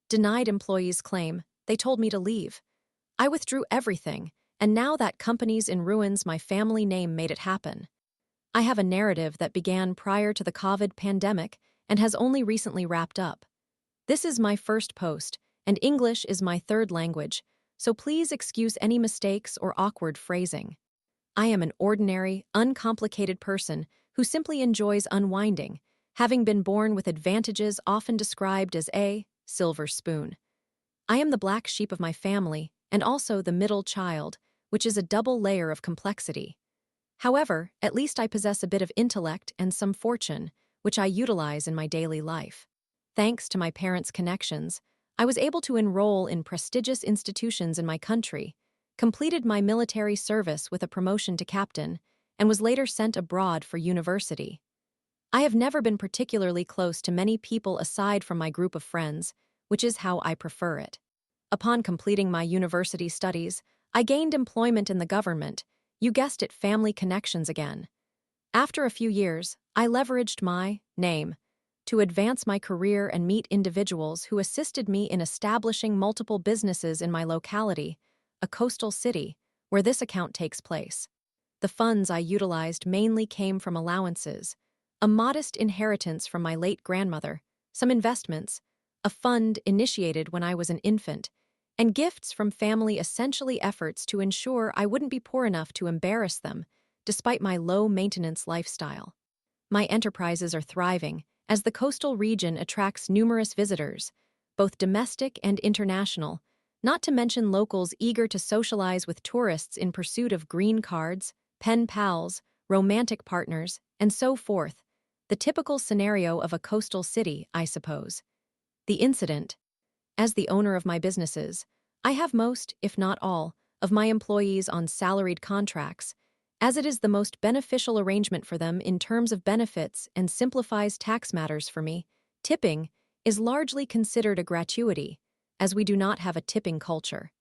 denied employees' claim, they told me to leave. I withdrew everything, and now that company's in ruins, my family name made it happen. I have a narrative that began prior to the COVID pandemic and has only recently wrapped up. This is my first post, and English is my third language, so please excuse any mistakes or awkward phrasing. I am an ordinary, uncomplicated person who simply enjoys unwinding, having been born with advantages often described as a silver spoon. I am the black sheep of my family and also the middle child, which is a double layer of complexity. However, at least I possess a bit of intellect and some fortune, which I utilize in my daily life. Thanks to my parents' connections, I was able to enroll in prestigious institutions in my country, completed my military service with a promotion to captain, and was later sent abroad for university. I have never been particularly close to many people aside from my group of friends, which is how I prefer it. Upon completing my university studies, I gained employment in the government. You guessed it, family connections again. After a few years, I leveraged my name to advance my career and meet individuals who assisted me in establishing multiple businesses in my locality, a coastal city, where this account takes place. The funds I utilized mainly came from allowances, a modest inheritance from my late grandmother, some investments, a fund initiated when I was an infant, and gifts from family, essentially efforts to ensure I wouldn't be poor enough to embarrass them, despite my low-maintenance lifestyle. My enterprises are thriving, as the coastal region attracts numerous visitors, both domestic and international, not to mention locals eager to socialize with tourists in pursuit of green cards, pen pals, romantic partners, and so forth. The typical scenario of a coastal city, I suppose. The incident. As the owner of my businesses, I have most, if not all, of my employees on salaried contracts, as it is the most beneficial arrangement for them in terms of benefits and simplifies tax matters for me. Tipping is largely considered a gratuity, as we do not have a tipping culture.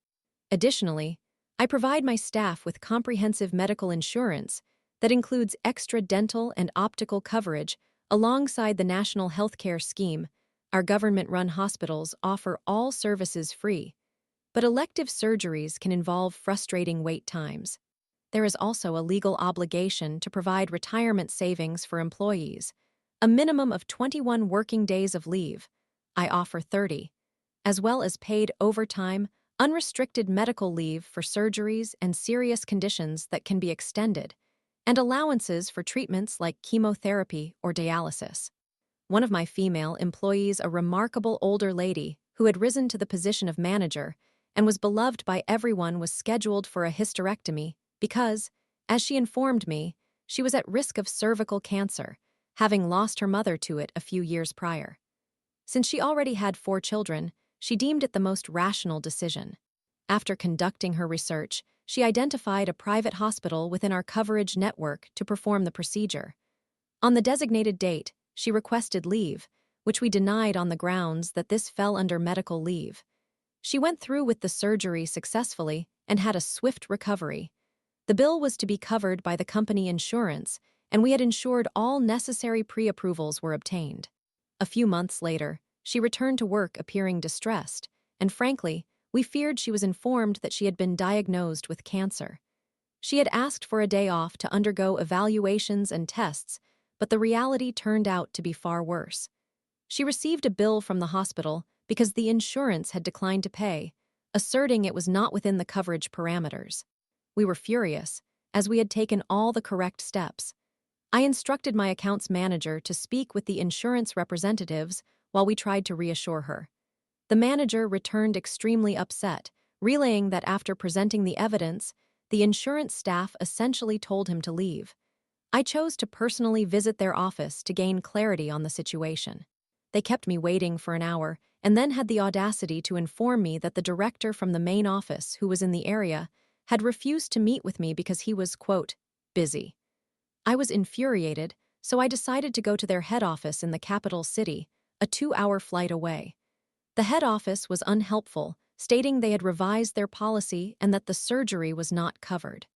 Additionally, I provide my staff with comprehensive medical insurance that includes extra dental and optical coverage alongside the National Healthcare Scheme. Our government-run hospitals offer all services free, but elective surgeries can involve frustrating wait times. There is also a legal obligation to provide retirement savings for employees, a minimum of 21 working days of leave. I offer 30, as well as paid overtime, unrestricted medical leave for surgeries and serious conditions that can be extended, and allowances for treatments like chemotherapy or dialysis. One of my female employees, a remarkable older lady who had risen to the position of manager and was beloved by everyone, was scheduled for a hysterectomy because, as she informed me, she was at risk of cervical cancer, having lost her mother to it a few years prior. Since she already had 4 children, she deemed it the most rational decision. After conducting her research, she identified a private hospital within our coverage network to perform the procedure. On the designated date, she requested leave, which we denied on the grounds that this fell under medical leave. She went through with the surgery successfully and had a swift recovery. The bill was to be covered by the company insurance, and we had ensured all necessary pre-approvals were obtained. A few months later, she returned to work appearing distressed, and frankly, we feared she was informed that she had been diagnosed with cancer. She had asked for a day off to undergo evaluations and tests, but the reality turned out to be far worse. She received a bill from the hospital because the insurance had declined to pay, asserting it was not within the coverage parameters. We were furious, as we had taken all the correct steps. I instructed my accounts manager to speak with the insurance representatives while we tried to reassure her. The manager returned extremely upset, relaying that after presenting the evidence, the insurance staff essentially told him to leave. I chose to personally visit their office to gain clarity on the situation. They kept me waiting for an hour and then had the audacity to inform me that the director from the main office, who was in the area, had refused to meet with me because he was, quote, busy. I was infuriated, so I decided to go to their head office in the capital city, a 2-hour flight away. The head office was unhelpful, stating they had revised their policy and that the surgery was not covered.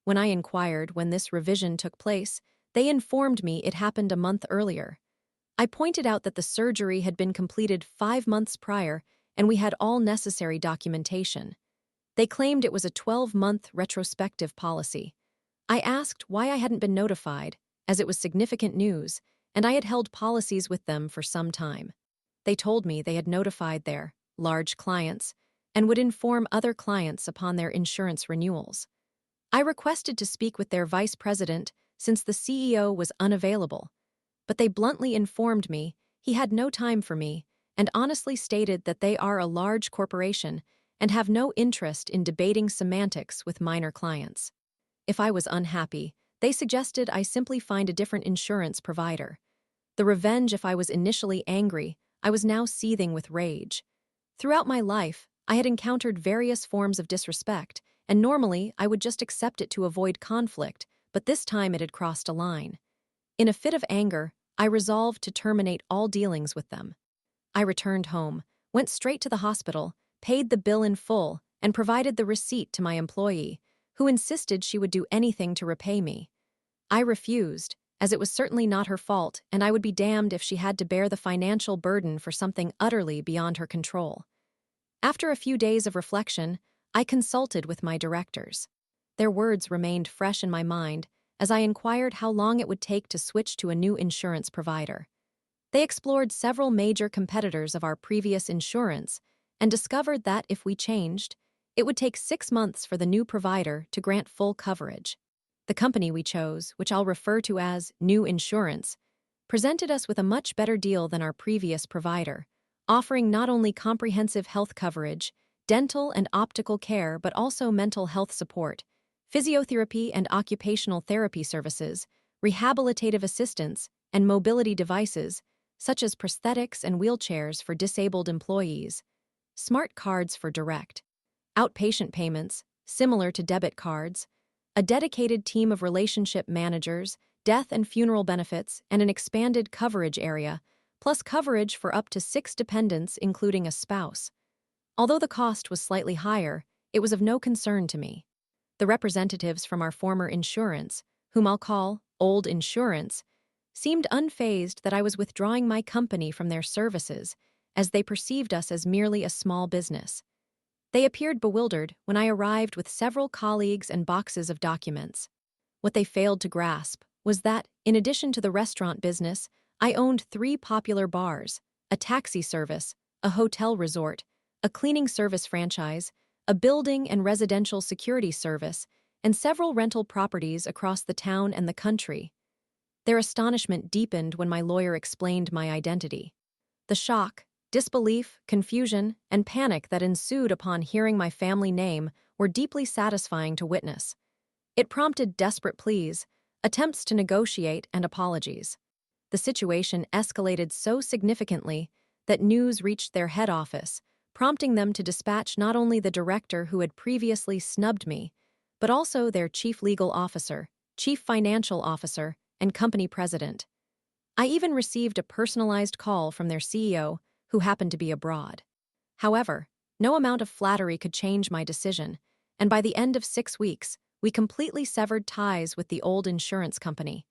When I inquired when this revision took place, they informed me it happened a month earlier. I pointed out that the surgery had been completed 5 months prior and we had all necessary documentation. They claimed it was a 12-month retrospective policy. I asked why I hadn't been notified, as it was significant news, and I had held policies with them for some time. They told me they had notified their large clients and would inform other clients upon their insurance renewals. I requested to speak with their vice president since the CEO was unavailable, but they bluntly informed me he had no time for me and honestly stated that they are a large corporation and have no interest in debating semantics with minor clients. If I was unhappy, they suggested I simply find a different insurance provider. The revenge if I was initially angry, I was now seething with rage. Throughout my life, I had encountered various forms of disrespect, and normally I would just accept it to avoid conflict, but this time it had crossed a line. In a fit of anger, I resolved to terminate all dealings with them. I returned home, went straight to the hospital, paid the bill in full, and provided the receipt to my employee, who insisted she would do anything to repay me. I refused, as it was certainly not her fault, and I would be damned if she had to bear the financial burden for something utterly beyond her control. After a few days of reflection, I consulted with my directors. Their words remained fresh in my mind as I inquired how long it would take to switch to a new insurance provider. They explored several major competitors of our previous insurance and discovered that if we changed, it would take 6 months for the new provider to grant full coverage. The company we chose, which I'll refer to as New Insurance, presented us with a much better deal than our previous provider, offering not only comprehensive health coverage, dental and optical care, but also mental health support, physiotherapy and occupational therapy services, rehabilitative assistance, and mobility devices, such as prosthetics and wheelchairs for disabled employees, smart cards for direct, outpatient payments, similar to debit cards, a dedicated team of relationship managers, death and funeral benefits, and an expanded coverage area, plus coverage for up to 6 dependents, including a spouse. Although the cost was slightly higher, it was of no concern to me. The representatives from our former insurance, whom I'll call Old Insurance, seemed unfazed that I was withdrawing my company from their services, as they perceived us as merely a small business. They appeared bewildered when I arrived with several colleagues and boxes of documents. What they failed to grasp was that, in addition to the restaurant business, I owned 3 popular bars, a taxi service, a hotel resort, a cleaning service franchise, a building and residential security service, and several rental properties across the town and the country. Their astonishment deepened when my lawyer explained my identity. The shock, disbelief, confusion, and panic that ensued upon hearing my family name were deeply satisfying to witness. It prompted desperate pleas, attempts to negotiate, and apologies. The situation escalated so significantly that news reached their head office, prompting them to dispatch not only the director who had previously snubbed me, but also their chief legal officer, chief financial officer, and company president. I even received a personalized call from their CEO, who happened to be abroad. However, no amount of flattery could change my decision, and by the end of 6 weeks, we completely severed ties with the old insurance company.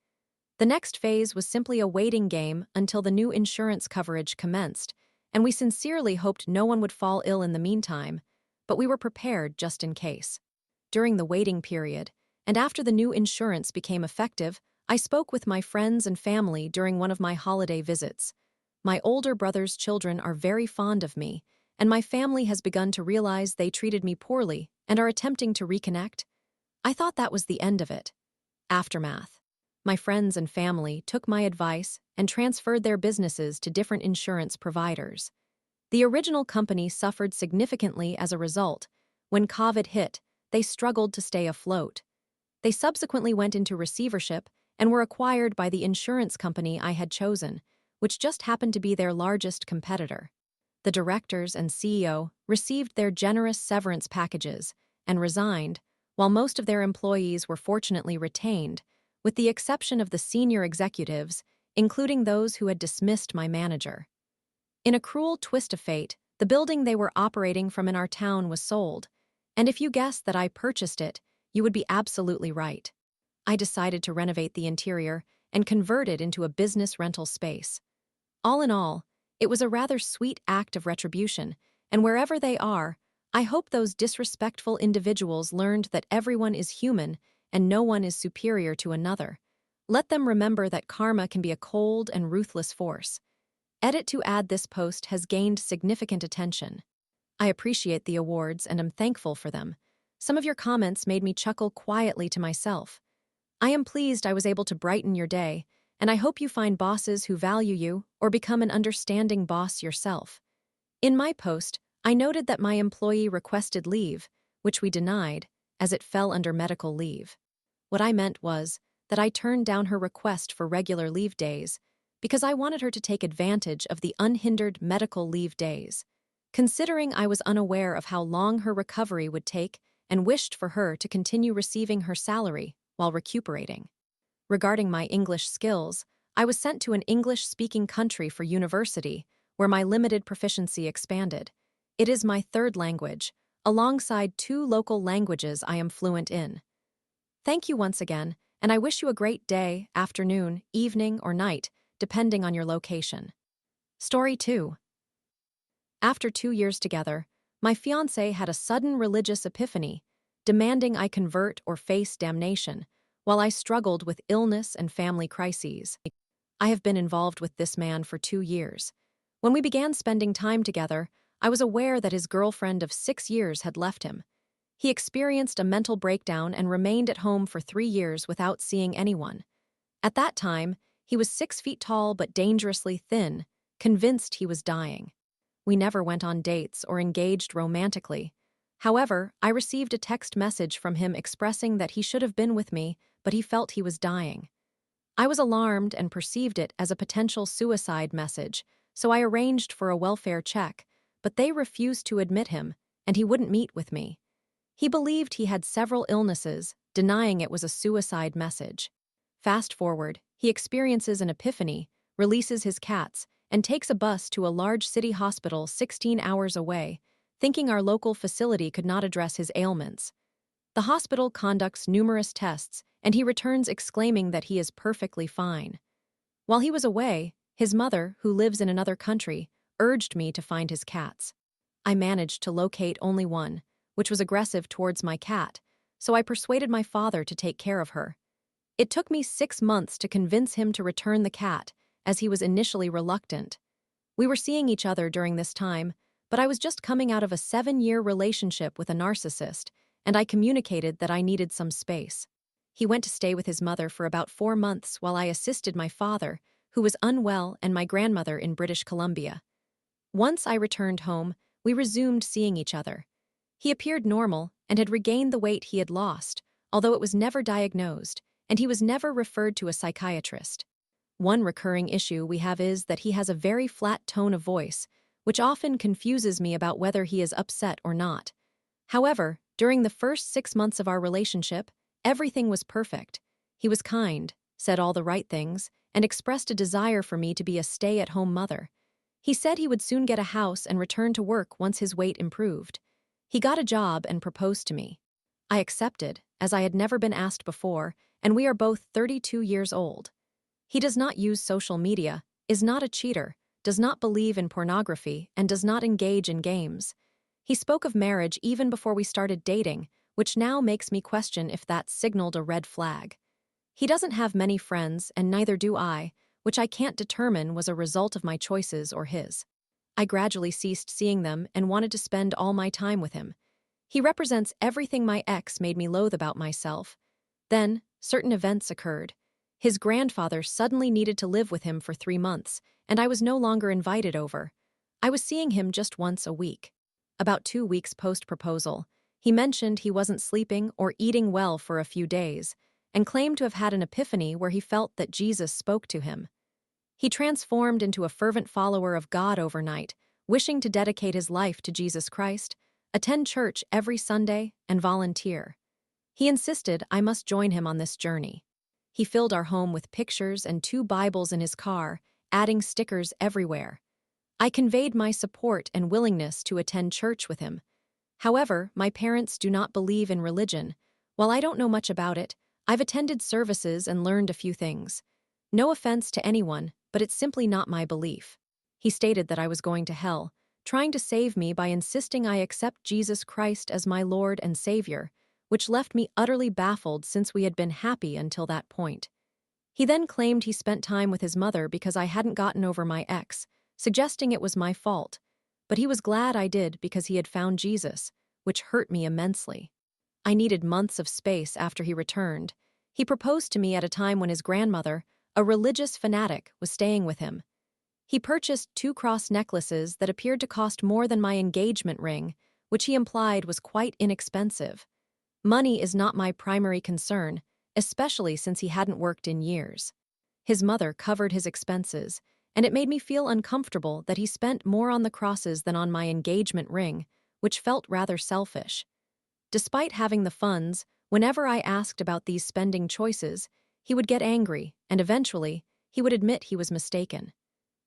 The next phase was simply a waiting game until the new insurance coverage commenced, and we sincerely hoped no one would fall ill in the meantime, but we were prepared just in case. During the waiting period, and after the new insurance became effective, I spoke with my friends and family during one of my holiday visits. My older brother's children are very fond of me, and my family has begun to realize they treated me poorly and are attempting to reconnect. I thought that was the end of it. Aftermath. My friends and family took my advice and transferred their businesses to different insurance providers. The original company suffered significantly as a result. When COVID hit, they struggled to stay afloat. They subsequently went into receivership and were acquired by the insurance company I had chosen, which just happened to be their largest competitor. The directors and CEO received their generous severance packages and resigned, while most of their employees were fortunately retained, with the exception of the senior executives, including those who had dismissed my manager. In a cruel twist of fate, the building they were operating from in our town was sold, and if you guessed that I purchased it, you would be absolutely right. I decided to renovate the interior and convert it into a business rental space. All in all, it was a rather sweet act of retribution, and wherever they are, I hope those disrespectful individuals learned that everyone is human and no one is superior to another. Let them remember that karma can be a cold and ruthless force. Edit to add this post has gained significant attention. I appreciate the awards and am thankful for them. Some of your comments made me chuckle quietly to myself. I am pleased I was able to brighten your day, and I hope you find bosses who value you or become an understanding boss yourself. In my post, I noted that my employee requested leave, which we denied, as it fell under medical leave. What I meant was that I turned down her request for regular leave days because I wanted her to take advantage of the unhindered medical leave days, considering I was unaware of how long her recovery would take and wished for her to continue receiving her salary while recuperating. Regarding my English skills, I was sent to an English-speaking country for university, where my limited proficiency expanded. It is my third language, alongside 2 local languages I am fluent in. Thank you once again, and I wish you a great day, afternoon, evening, or night, depending on your location. Story 2. After 2 years together, my fiancé had a sudden religious epiphany, demanding I convert or face damnation, while I struggled with illness and family crises. I have been involved with this man for 2 years. When we began spending time together, I was aware that his girlfriend of 6 years had left him. He experienced a mental breakdown and remained at home for 3 years without seeing anyone. At that time, he was 6 feet tall but dangerously thin, convinced he was dying. We never went on dates or engaged romantically. However, I received a text message from him expressing that he should have been with me, but he felt he was dying. I was alarmed and perceived it as a potential suicide message, so I arranged for a welfare check, but they refused to admit him, and he wouldn't meet with me. He believed he had several illnesses, denying it was a suicide message. Fast forward, he experiences an epiphany, releases his cats, and takes a bus to a large city hospital 16 hours away, thinking our local facility could not address his ailments. The hospital conducts numerous tests, and he returns exclaiming that he is perfectly fine. While he was away, his mother, who lives in another country, urged me to find his cats. I managed to locate only one, which was aggressive towards my cat, so I persuaded my father to take care of her. It took me 6 months to convince him to return the cat, as he was initially reluctant. We were seeing each other during this time, but I was just coming out of a 7-year relationship with a narcissist, and I communicated that I needed some space. He went to stay with his mother for about 4 months while I assisted my father, who was unwell, and my grandmother in British Columbia. Once I returned home, we resumed seeing each other. He appeared normal and had regained the weight he had lost, although it was never diagnosed, and he was never referred to a psychiatrist. One recurring issue we have is that he has a very flat tone of voice, which often confuses me about whether he is upset or not. However, during the first 6 months of our relationship, everything was perfect. He was kind, said all the right things, and expressed a desire for me to be a stay-at-home mother. He said he would soon get a house and return to work once his weight improved. He got a job and proposed to me. I accepted, as I had never been asked before, and we are both 32 years old. He does not use social media, is not a cheater, does not believe in pornography, and does not engage in games. He spoke of marriage even before we started dating, which now makes me question if that signaled a red flag. He doesn't have many friends, and neither do I, which I can't determine was a result of my choices or his. I gradually ceased seeing them and wanted to spend all my time with him. He represents everything my ex made me loathe about myself. Then, certain events occurred. His grandfather suddenly needed to live with him for 3 months, and I was no longer invited over. I was seeing him just once a week. About 2 weeks post-proposal, he mentioned he wasn't sleeping or eating well for a few days, and claimed to have had an epiphany where he felt that Jesus spoke to him. He transformed into a fervent follower of God overnight, wishing to dedicate his life to Jesus Christ, attend church every Sunday, and volunteer. He insisted I must join him on this journey. He filled our home with pictures and 2 Bibles in his car, adding stickers everywhere. I conveyed my support and willingness to attend church with him. However, my parents do not believe in religion. While I don't know much about it, I've attended services and learned a few things. No offense to anyone, but it's simply not my belief. He stated that I was going to hell, trying to save me by insisting I accept Jesus Christ as my Lord and Savior, which left me utterly baffled since we had been happy until that point. He then claimed he spent time with his mother because I hadn't gotten over my ex, suggesting it was my fault, but he was glad I did because he had found Jesus, which hurt me immensely. I needed months of space after he returned. He proposed to me at a time when his grandmother, a religious fanatic, was staying with him. He purchased 2 cross necklaces that appeared to cost more than my engagement ring, which he implied was quite inexpensive. Money is not my primary concern, especially since he hadn't worked in years. His mother covered his expenses, and it made me feel uncomfortable that he spent more on the crosses than on my engagement ring, which felt rather selfish. Despite having the funds, whenever I asked about these spending choices, he would get angry, and eventually, he would admit he was mistaken.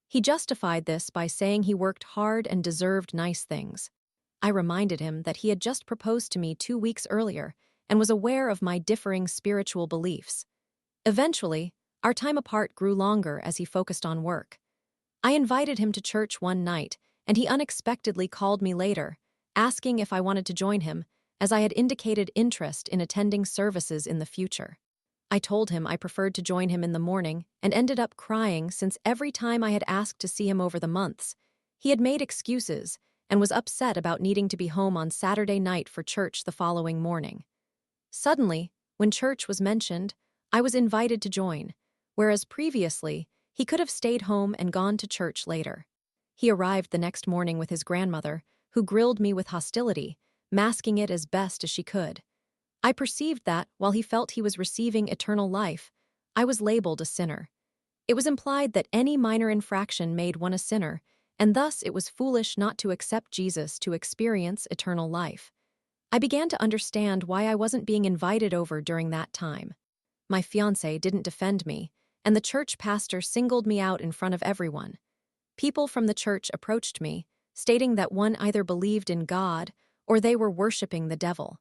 He justified this by saying he worked hard and deserved nice things. I reminded him that he had just proposed to me 2 weeks earlier and was aware of my differing spiritual beliefs. Eventually, our time apart grew longer as he focused on work. I invited him to church one night, and he unexpectedly called me later, asking if I wanted to join him, as I had indicated interest in attending services in the future. I told him I preferred to join him in the morning and ended up crying since every time I had asked to see him over the months, he had made excuses and was upset about needing to be home on Saturday night for church the following morning. Suddenly, when church was mentioned, I was invited to join, whereas previously, he could have stayed home and gone to church later. He arrived the next morning with his grandmother, who grilled me with hostility, masking it as best as she could. I perceived that, while he felt he was receiving eternal life, I was labeled a sinner. It was implied that any minor infraction made one a sinner, and thus it was foolish not to accept Jesus to experience eternal life. I began to understand why I wasn't being invited over during that time. My fiancé didn't defend me, and the church pastor singled me out in front of everyone. People from the church approached me, stating that one either believed in God or they were worshiping the devil.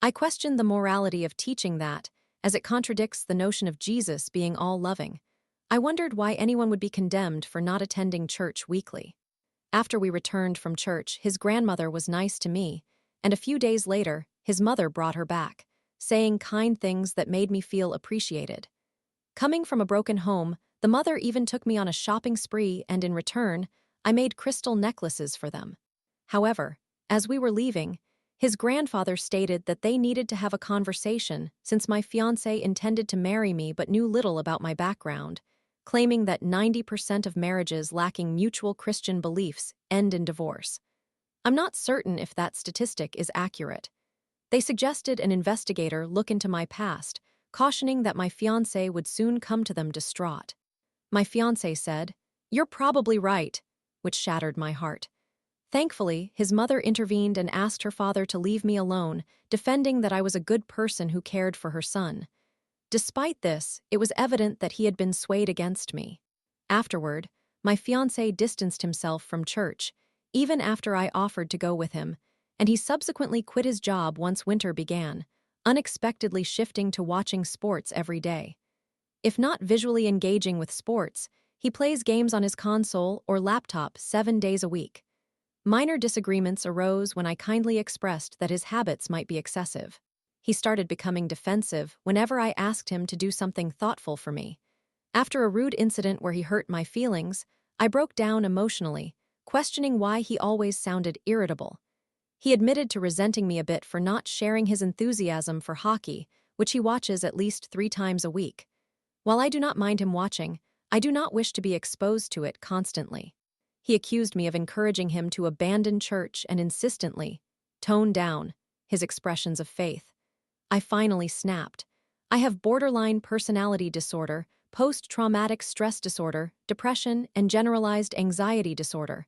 I questioned the morality of teaching that, as it contradicts the notion of Jesus being all-loving. I wondered why anyone would be condemned for not attending church weekly. After we returned from church, his grandmother was nice to me, and a few days later, his mother brought her back, saying kind things that made me feel appreciated. Coming from a broken home, the mother even took me on a shopping spree, and in return, I made crystal necklaces for them. However, as we were leaving, his grandfather stated that they needed to have a conversation since my fiancé intended to marry me but knew little about my background, claiming that 90% of marriages lacking mutual Christian beliefs end in divorce. I'm not certain if that statistic is accurate. They suggested an investigator look into my past, cautioning that my fiancé would soon come to them distraught. My fiancé said, "You're probably right," which shattered my heart. Thankfully, his mother intervened and asked her father to leave me alone, defending that I was a good person who cared for her son. Despite this, it was evident that he had been swayed against me. Afterward, my fiancé distanced himself from church, even after I offered to go with him, and he subsequently quit his job once winter began, unexpectedly shifting to watching sports every day. If not visually engaging with sports, he plays games on his console or laptop 7 days a week. Minor disagreements arose when I kindly expressed that his habits might be excessive. He started becoming defensive whenever I asked him to do something thoughtful for me. After a rude incident where he hurt my feelings, I broke down emotionally, questioning why he always sounded irritable. He admitted to resenting me a bit for not sharing his enthusiasm for hockey, which he watches at least 3 times a week. While I do not mind him watching, I do not wish to be exposed to it constantly. He accused me of encouraging him to abandon church and insistently tone down his expressions of faith. I finally snapped. I have borderline personality disorder, post-traumatic stress disorder, depression, and generalized anxiety disorder.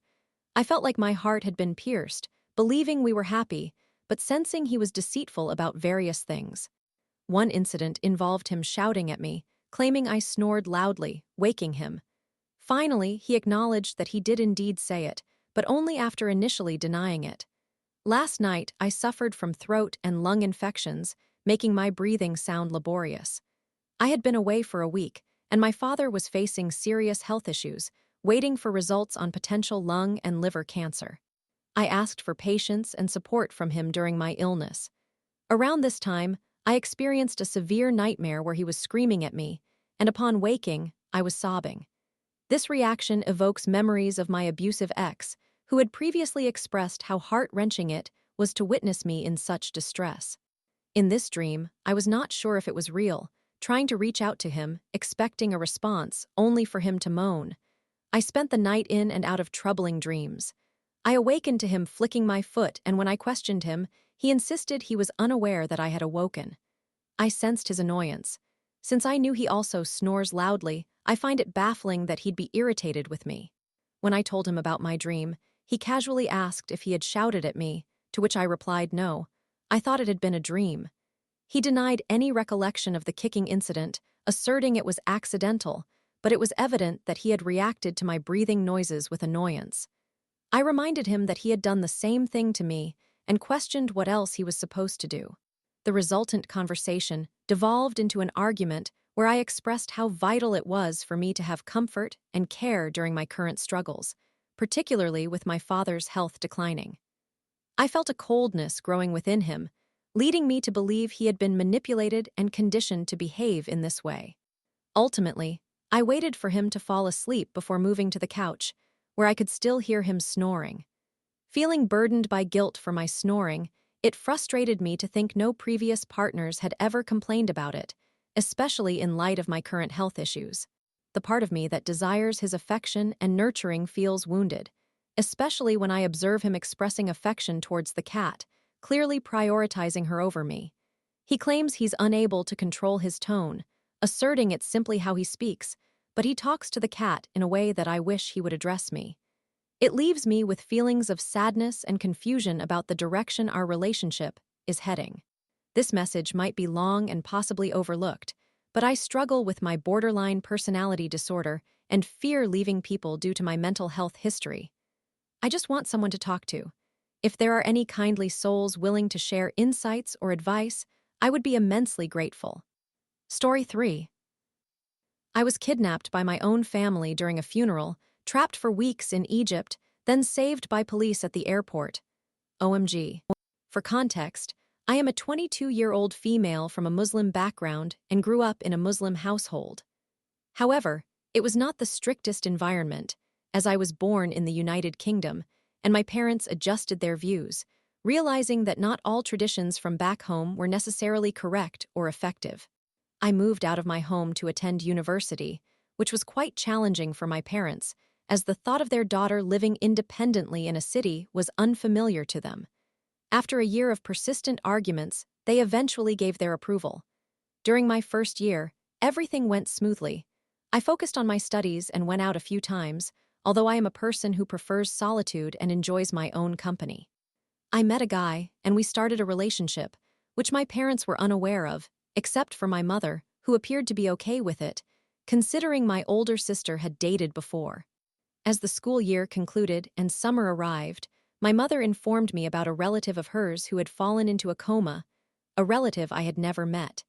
I felt like my heart had been pierced, believing we were happy, but sensing he was deceitful about various things. One incident involved him shouting at me, claiming I snored loudly, waking him. Finally, he acknowledged that he did indeed say it, but only after initially denying it. Last night, I suffered from throat and lung infections, making my breathing sound laborious. I had been away for a week, and my father was facing serious health issues, waiting for results on potential lung and liver cancer. I asked for patience and support from him during my illness. Around this time, I experienced a severe nightmare where he was screaming at me, and upon waking, I was sobbing. This reaction evokes memories of my abusive ex, who had previously expressed how heart-wrenching it was to witness me in such distress. In this dream, I was not sure if it was real, trying to reach out to him, expecting a response, only for him to moan. I spent the night in and out of troubling dreams. I awakened to him flicking my foot, and when I questioned him, he insisted he was unaware that I had awoken. I sensed his annoyance. Since I knew he also snores loudly, I find it baffling that he'd be irritated with me. When I told him about my dream, he casually asked if he had shouted at me, to which I replied no. I thought it had been a dream. He denied any recollection of the kicking incident, asserting it was accidental, but it was evident that he had reacted to my breathing noises with annoyance. I reminded him that he had done the same thing to me and questioned what else he was supposed to do. The resultant conversation devolved into an argument where I expressed how vital it was for me to have comfort and care during my current struggles, particularly with my father's health declining. I felt a coldness growing within him, leading me to believe he had been manipulated and conditioned to behave in this way. Ultimately, I waited for him to fall asleep before moving to the couch, where I could still hear him snoring. Feeling burdened by guilt for my snoring, it frustrated me to think no previous partners had ever complained about it, especially in light of my current health issues. The part of me that desires his affection and nurturing feels wounded, especially when I observe him expressing affection towards the cat, clearly prioritizing her over me. He claims he's unable to control his tone, asserting it's simply how he speaks, but he talks to the cat in a way that I wish he would address me. It leaves me with feelings of sadness and confusion about the direction our relationship is heading. This message might be long and possibly overlooked, but I struggle with my borderline personality disorder and fear leaving people due to my mental health history. I just want someone to talk to. If there are any kindly souls willing to share insights or advice, I would be immensely grateful. Story 3. I was kidnapped by my own family during a funeral, trapped for weeks in Egypt, then saved by police at the airport. OMG. For context, I am a 22-year-old female from a Muslim background and grew up in a Muslim household. However, it was not the strictest environment, as I was born in the United Kingdom, and my parents adjusted their views, realizing that not all traditions from back home were necessarily correct or effective. I moved out of my home to attend university, which was quite challenging for my parents, as the thought of their daughter living independently in a city was unfamiliar to them. After a year of persistent arguments, they eventually gave their approval. During my first year, everything went smoothly. I focused on my studies and went out a few times, although I am a person who prefers solitude and enjoys my own company. I met a guy, and we started a relationship, which my parents were unaware of, except for my mother, who appeared to be okay with it, considering my older sister had dated before. As the school year concluded and summer arrived, my mother informed me about a relative of hers who had fallen into a coma, a relative I had never met,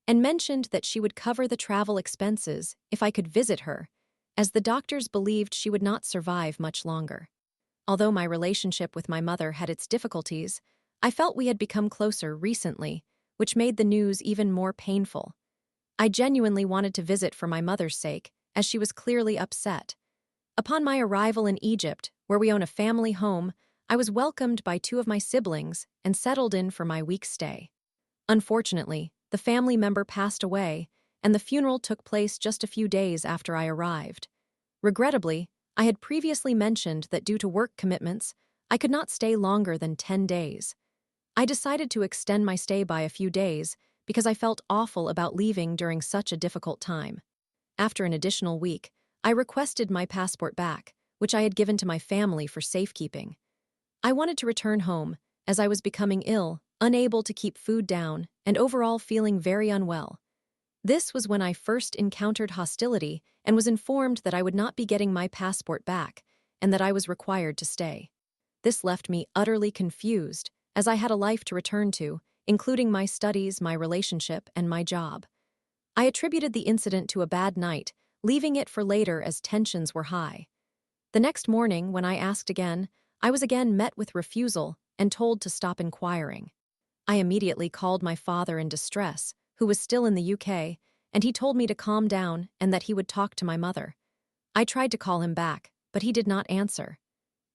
and mentioned that she would cover the travel expenses if I could visit her, as the doctors believed she would not survive much longer. Although my relationship with my mother had its difficulties, I felt we had become closer recently, which made the news even more painful. I genuinely wanted to visit for my mother's sake, as she was clearly upset. Upon my arrival in Egypt, where we own a family home, I was welcomed by 2 of my siblings and settled in for my week's stay. Unfortunately, the family member passed away, and the funeral took place just a few days after I arrived. Regrettably, I had previously mentioned that due to work commitments, I could not stay longer than 10 days. I decided to extend my stay by a few days because I felt awful about leaving during such a difficult time. After an additional week, I requested my passport back, which I had given to my family for safekeeping. I wanted to return home, as I was becoming ill, unable to keep food down, and overall feeling very unwell. This was when I first encountered hostility and was informed that I would not be getting my passport back and that I was required to stay. This left me utterly confused, as I had a life to return to, including my studies, my relationship, and my job. I attributed the incident to a bad night, leaving it for later as tensions were high. The next morning, when I asked again, I was again met with refusal and told to stop inquiring. I immediately called my father in distress, who was still in the UK, and he told me to calm down and that he would talk to my mother. I tried to call him back, but he did not answer.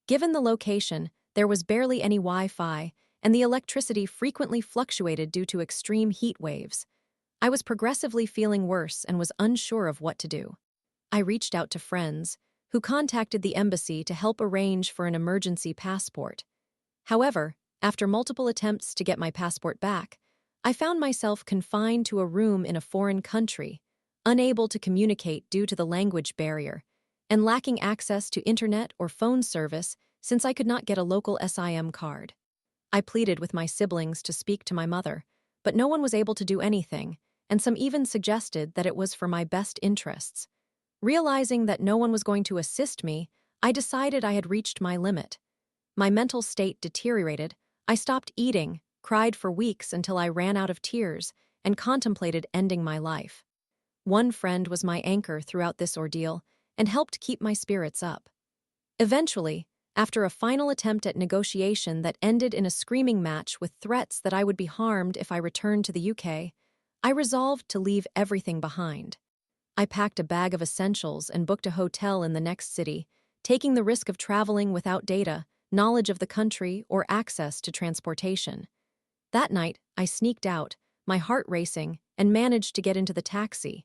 Given the location, there was barely any Wi-Fi, and the electricity frequently fluctuated due to extreme heat waves. I was progressively feeling worse and was unsure of what to do. I reached out to friends, who contacted the embassy to help arrange for an emergency passport. However, after multiple attempts to get my passport back, I found myself confined to a room in a foreign country, unable to communicate due to the language barrier, and lacking access to internet or phone service since I could not get a local SIM card. I pleaded with my siblings to speak to my mother, but no one was able to do anything, and some even suggested that it was for my best interests. Realizing that no one was going to assist me, I decided I had reached my limit. My mental state deteriorated. I stopped eating, cried for weeks until I ran out of tears, and contemplated ending my life. One friend was my anchor throughout this ordeal and helped keep my spirits up. Eventually, after a final attempt at negotiation that ended in a screaming match with threats that I would be harmed if I returned to the UK, I resolved to leave everything behind. I packed a bag of essentials and booked a hotel in the next city, taking the risk of traveling without data, knowledge of the country, or access to transportation. That night, I sneaked out, my heart racing, and managed to get into the taxi.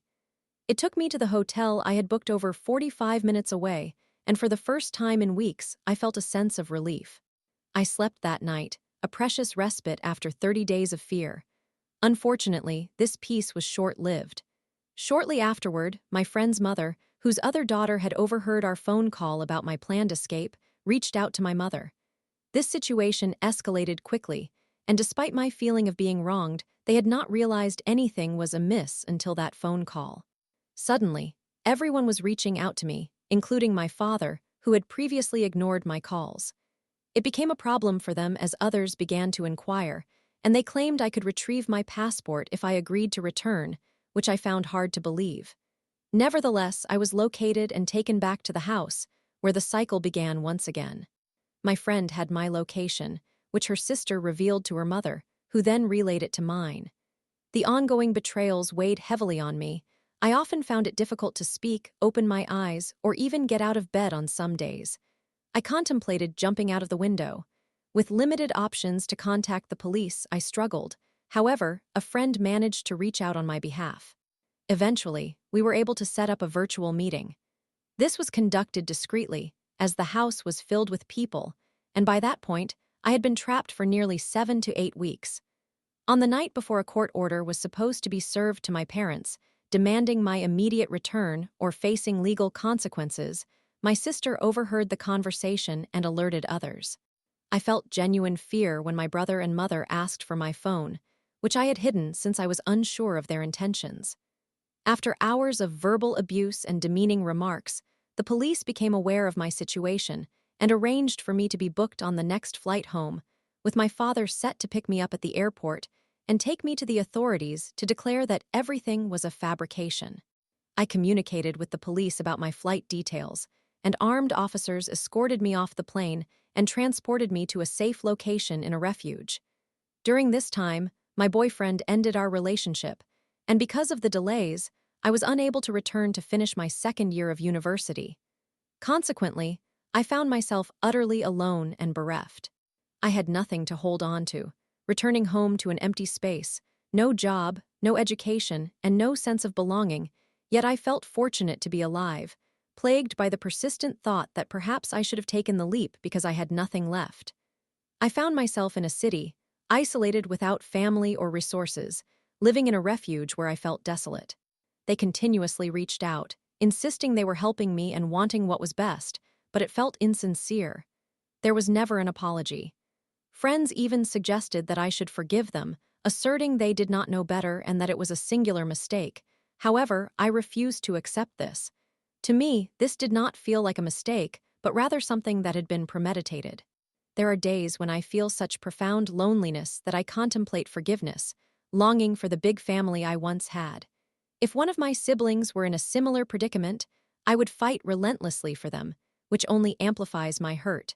It took me to the hotel I had booked over 45 minutes away, and for the first time in weeks, I felt a sense of relief. I slept that night, a precious respite after 30 days of fear. Unfortunately, this peace was short-lived. Shortly afterward, my friend's mother, whose other daughter had overheard our phone call about my planned escape, reached out to my mother. This situation escalated quickly, and despite my feeling of being wronged, they had not realized anything was amiss until that phone call. Suddenly, everyone was reaching out to me, including my father, who had previously ignored my calls. It became a problem for them as others began to inquire, and they claimed I could retrieve my passport if I agreed to return, which I found hard to believe. Nevertheless, I was located and taken back to the house, where the cycle began once again. My friend had my location, which her sister revealed to her mother, who then relayed it to mine. The ongoing betrayals weighed heavily on me. I often found it difficult to speak, open my eyes, or even get out of bed on some days. I contemplated jumping out of the window. With limited options to contact the police, I struggled. However, a friend managed to reach out on my behalf. Eventually, we were able to set up a virtual meeting. This was conducted discreetly, as the house was filled with people, and by that point, I had been trapped for nearly 7 to 8 weeks. On the night before a court order was supposed to be served to my parents, demanding my immediate return or facing legal consequences, my sister overheard the conversation and alerted others. I felt genuine fear when my brother and mother asked for my phone, which I had hidden since I was unsure of their intentions. After hours of verbal abuse and demeaning remarks, the police became aware of my situation and arranged for me to be booked on the next flight home, with my father set to pick me up at the airport and take me to the authorities to declare that everything was a fabrication. I communicated with the police about my flight details, and armed officers escorted me off the plane and transported me to a safe location in a refuge. During this time, my boyfriend ended our relationship, and because of the delays, I was unable to return to finish my second year of university. Consequently, I found myself utterly alone and bereft. I had nothing to hold on to, returning home to an empty space, no job, no education, and no sense of belonging, yet I felt fortunate to be alive, plagued by the persistent thought that perhaps I should have taken the leap because I had nothing left. I found myself in a city, isolated without family or resources, living in a refuge where I felt desolate. They continuously reached out, insisting they were helping me and wanting what was best, but it felt insincere. There was never an apology. Friends even suggested that I should forgive them, asserting they did not know better and that it was a singular mistake. However, I refused to accept this. To me, this did not feel like a mistake, but rather something that had been premeditated. There are days when I feel such profound loneliness that I contemplate forgiveness, longing for the big family I once had. If one of my siblings were in a similar predicament, I would fight relentlessly for them, which only amplifies my hurt.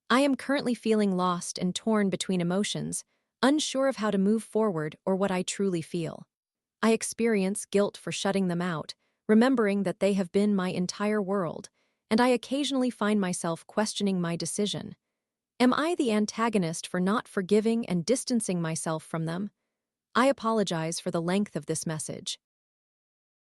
I am currently feeling lost and torn between emotions, unsure of how to move forward or what I truly feel. I experience guilt for shutting them out, remembering that they have been my entire world, and I occasionally find myself questioning my decision. Am I the antagonist for not forgiving and distancing myself from them? I apologize for the length of this message.